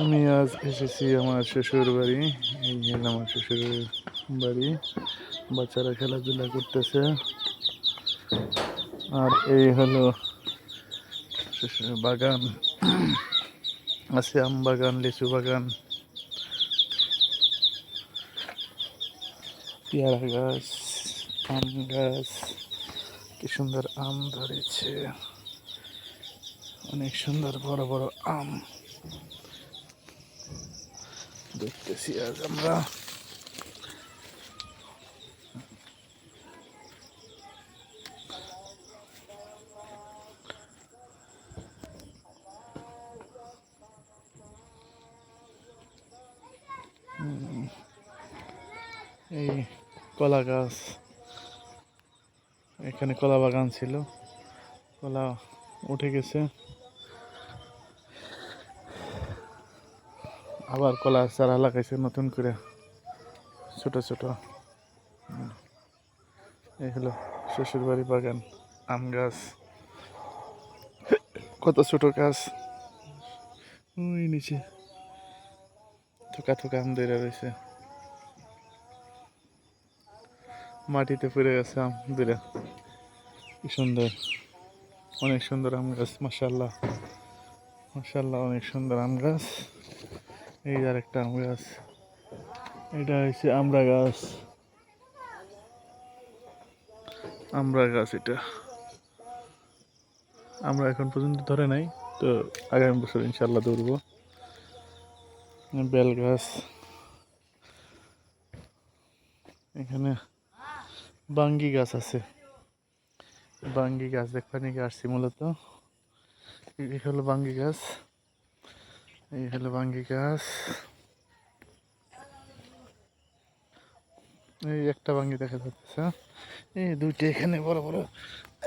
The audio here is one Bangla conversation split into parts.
আমি আজ এসেছি আমার শ্বশুর বাড়ি। এই হলো আমার শ্বশুরের বাড়ি। বাচ্চারা খেলাধুলা করতেছে। আর এই হলো শ্বশুরের বাগান। আছে আম বাগান, লিচু বাগান, পেয়ারা গাছ, আম গাছ। কি সুন্দর আম ধরেছে, অনেক সুন্দর বড় বড় আম দেখতেছি আজ আমরা। এই কলা গাছ, এখানে কলা বাগান ছিল, কলা উঠে গেছে, আবার কলা চারা লাগাইছে নতুন করে ছোট ছোট। এই হলো শ্বশুর বাড়ি বাগান। আম গাছ, কত ছোট গাছ, ওই নিচে থোকা থোকা আম ধরে রয়েছে, মাটিতে পড়ে গেছে আম ধরে। কি সুন্দর, অনেক সুন্দর আম গাছ, মাশাআল্লাহ মাশাআল্লাহ, অনেক সুন্দর আম গাছ। এই আর একটা আম গাছ, এটা হচ্ছে আমড়া গাছ, আমড়া গাছ। এটা আমরা এখন পর্যন্ত ধরে নাই, তো আগামী বছর ইনশাল্লাহ ধরবো। বেল গাছ, এখানে বাঙ্গি গাছ আছে, বাঙ্গি গাছ দেখতে নিয়ে আসছি মূলত। এই হলো বাঙ্গি গাছ, এই হলো বাঙ্গি গাছ। এই একটা বাঙ্গি দেখা যাচ্ছে, এই দুইটা এখানে বড় বড়।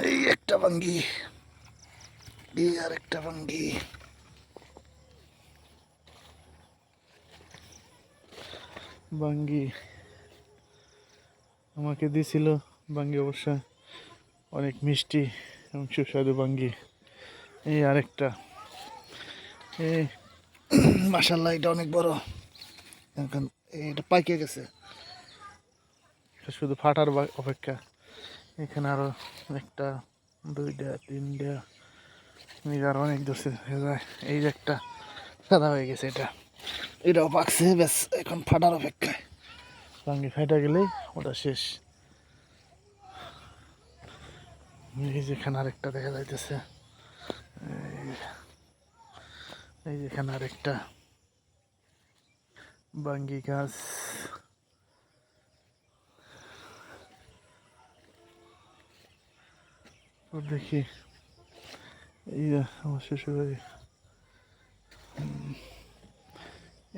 এই একটা বাঙ্গি, এই আর একটা বাঙ্গি। বাঙ্গি আমাকে দিছিল, বাঙ্গি অবশ্য অনেক মিষ্টি এবং সুস্বাদু বাঙ্গি। এই আরেকটা, এই মাশাআল্লাহ এটা অনেক বড়, এখন এটা পাইকে গেছে, শুধু ফাটার অপেক্ষা। এখানে আরো একটা, দুইটা, তিনটা, আরো অনেক দূরে যায়। এই যে একটা সাদা হয়ে গেছে, এটাও পাকছে, ব্যাস এখন ফাটার অপেক্ষায়। ভাঙ্গি ফাটা গেলেই ওটা শেষ। এই যেখানে আরেকটা দেখা যাইতেছে, এই যেখানে আরেকটা বাঙ্গি গাছ। দেখি এই আমার শ্বশুরবাড়ি,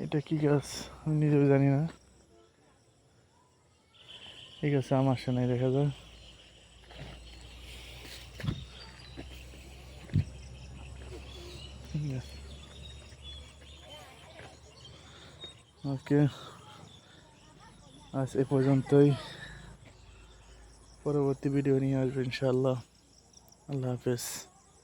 এটা কি গাছ আমি নিজেও জানি না। এই গাছে আমার সামনে দেখা যায়। ওকে, আজ এ পর্যন্তই। পরবর্তী ভিডিও নিয়ে আসবো ইনশাআল্লাহ। আল্লাহ হাফেজ।